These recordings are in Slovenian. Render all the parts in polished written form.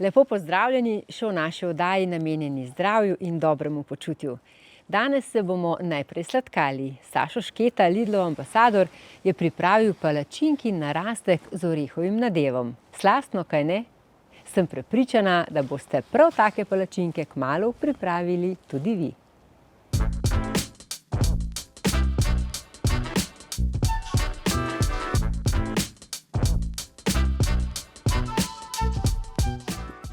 Lepo pozdravljeni še v naši oddaji namenjeni zdravju in dobremu počutju. Danes se bomo najprej sladkali. Sašo Šketa, Lidlov ambasador, je pripravil palačinkin narastek z orehovim nadevom. Slastno, kaj ne? Sem prepričana, da boste prav take palačinke kmalu pripravili tudi vi.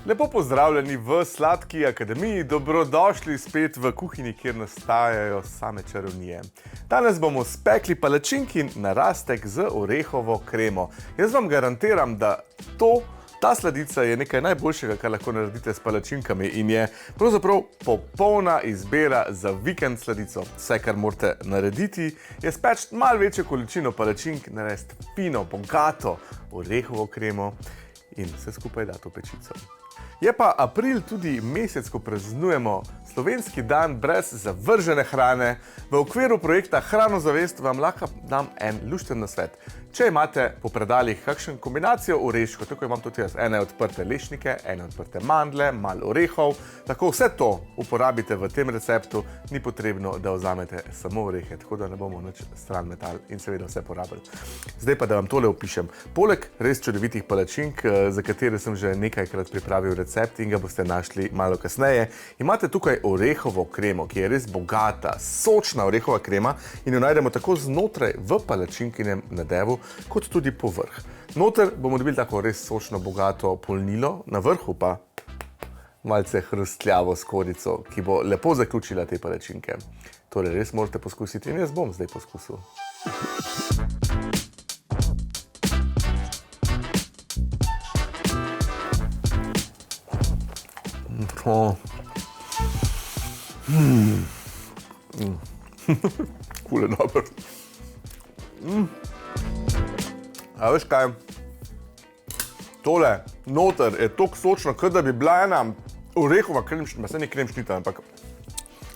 Lepo pozdravljeni v Sladki akademiji, dobrodošli spet v kuhinji, kjer nastajajo same čarovnije. Danes bomo spekli palačinkin narastek z orehovo kremo. Jaz vam garantiram, da ta sladica je nekaj najboljšega, kar lahko naredite s palačinkami in je pravzaprav popolna izbira za vikend sladico. Vse, kar morate narediti, je speči malo večjo količino palačink, narediti fino, bogato orehovo kremo in vse skupaj dati v pečico. Je pa april tudi mesec, ko praznujemo slovenski dan brez zavržene hrane. V okviru projekta Hranozavest vam lahko dam en lušten nasvet. Če imate po predalih kakšen kombinacijo oreškov, tako imam tudi jaz, ene odprte lešnike, ene odprte mandle, malo orehov, tako vse to uporabite v tem receptu, ni potrebno, da vzamete samo orehe, tako da ne bomo nič stran metali in seveda vse porabili. Zdaj pa, da vam tole opišem. Poleg res čudovitih palačink, za katere sem že nekajkrat pripravil recept in ga boste našli malo kasneje, imate tukaj orehovo kremo, ki je res bogata, sočna orehova krema in jo najdemo tako znotraj v palačinkinem nadevu, kot tudi povrh. Noter bomo dobili tako res sočno, bogato polnilo, na vrhu pa malce hrustljavo skorjico, ki bo lepo zaključila te palačinke. Torej res morate poskusiti in jaz bom zdaj poskusil. Kul je dober. A veš kaj? Tole noter je toliko sočno, kot da bi bila ena orehova kremšnita, saj ni kremšnita, ampak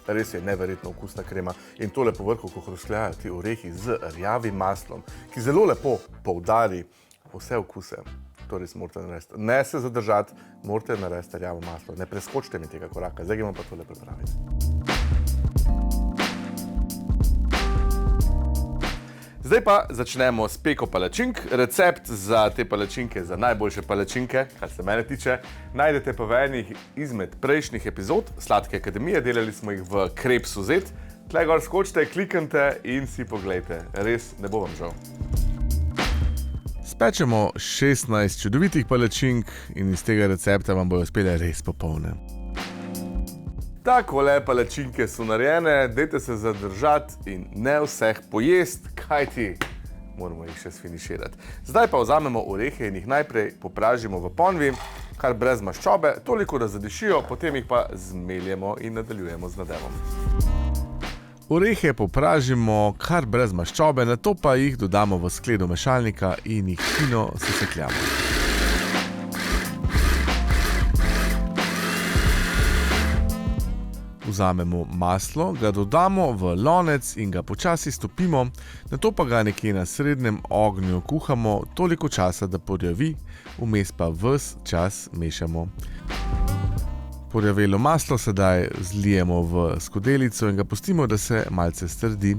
res je neverjetno okusna krema. In tole po vrhu, ko hrustljajo ti orehi z rjavim maslom, ki zelo lepo poudari vse okuse. To res morate narediti. Ne se zadržati, morate narediti rjavo maslo. Ne preskočite mi tega koraka, zdaj gremo pa tole pripraviti. Zdaj pa začnemo s peko palačink. Recept za te palačinke, za najboljše palačinke, kar se mene tiče, najdete pa v enih izmed prejšnjih epizod Sladke akademije. Delali smo jih v Krepsu Z. Tle gor skočite, kliknite in si poglejte. Res ne bo vam žal. Spečemo 16 čudovitih palačink in iz tega recepta vam bojo uspele res popolne. Takole palačinke so narejene, dajte se zadržati in ne vseh pojesti, kajti moramo jih še sfiniširati. Zdaj pa vzamemo orehe in jih najprej popražimo v ponvi, kar brez maščobe, toliko da zadišijo, potem jih pa zmeljemo in nadaljujemo z nadevom. Orehe popražimo kar brez maščobe, nato pa jih dodamo v skledo mešalnika in jih fino sesekljamo. Vzamemo maslo, ga dodamo v lonec in ga počasi stopimo, nato pa ga nekje na srednjem ognju kuhamo toliko časa, da porjavi, vmes pa ves čas mešamo. Porjavelo maslo sedaj zlijemo v skodelico in ga pustimo, da se malce strdi.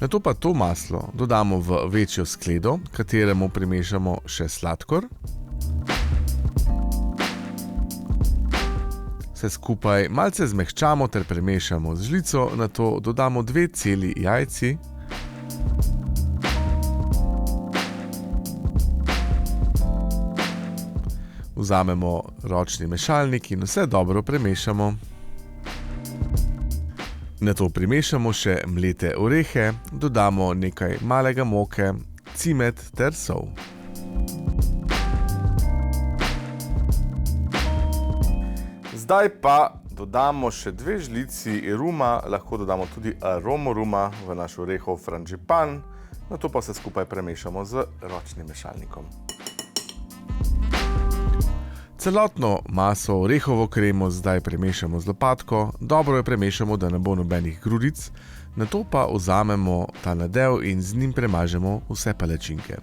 Nato pa to maslo dodamo v večjo skledo, kateremu primešamo še sladkor. Vse skupaj malce zmehčamo ter premešamo z žlico, nato dodamo 2 celi jajci. Vzamemo ročni mešalnik in vse dobro premešamo. Nato primešamo še mlete orehe, dodamo nekaj malega moke, cimet ter sol. Zdaj pa dodamo še 2 žlici ruma, lahko dodamo tudi aromo ruma v naš orehov frangipan, nato pa vse skupaj premešamo z ročnim mešalnikom. Celotno maso orehovo kremo zdaj premešamo z lopatko, dobro jo premešamo, da ne bo nobenih grudic, nato pa vzamemo ta nadev in z njim premažemo vse palačinke.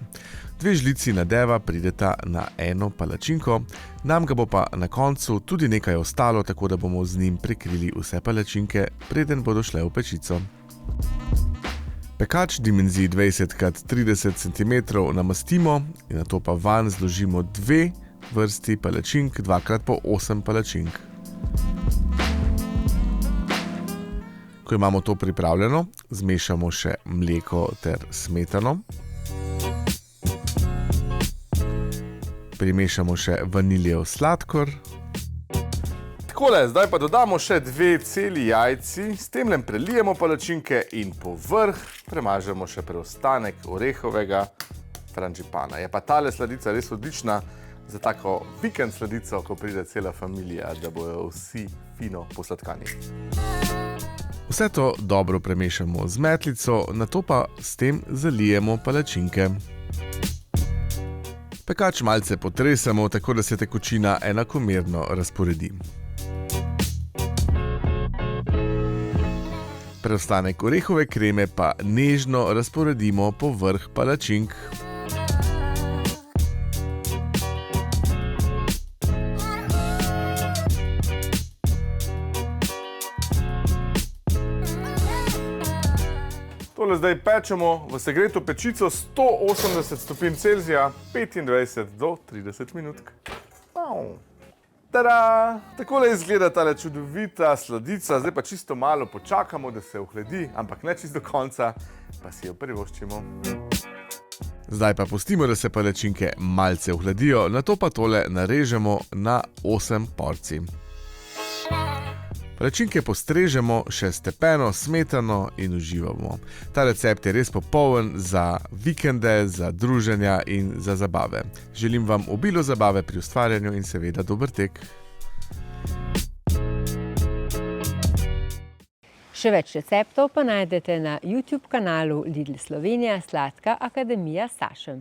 2 žlici nadeva prideta na eno palačinko, nam ga bo pa na koncu tudi nekaj ostalo, tako da bomo z njim prekrili vse palačinke, preden bodo šle v pečico. Pekač dimenziji 20x30 cm namastimo in nato pa vanj zložimo 2 vrsti palačink, 2x po 8 palačink. Ko imamo to pripravljeno, zmešamo še mleko ter smetano. Primešamo še vaniljev sladkor. Takole, zdaj pa dodamo še 2 celi jajci, s temlem prelijemo palačinke in povrh premažemo še preostanek orehovega frangipana. Je pa tale sladica res odlična za tako vikend sladico, ko pride cela familija, da bojo vsi fino posladkani. Vse to dobro premešamo z metlico, nato pa s tem zalijemo palačinke. Pekač malce potresemo, tako da se tekočina enakomerno razporedi. Preostanek orehove kreme pa nežno razporedimo po vrh palačink. Tole zdaj pečemo v segreto pečico 180 stopinj Celzija 25 do 30 minutk. Tada! Takole izgleda tale čudovita sladica, zdaj pa čisto malo počakamo, da se ohladi, ampak ne čisto do konca, pa si jo privoščimo. Zdaj pa pustimo, da se palačinke malce ohladijo, nato pa tole narežemo na 8 porcij. Palačinke postrežemo še stepeno, smetano in uživamo. Ta recept je res popoln za vikende, za druženja in za zabave. Želim vam obilo zabave pri ustvarjanju in seveda dober tek. Še več receptov pa najdete na YouTube kanalu Lidl Slovenija Sladka akademija Sašem.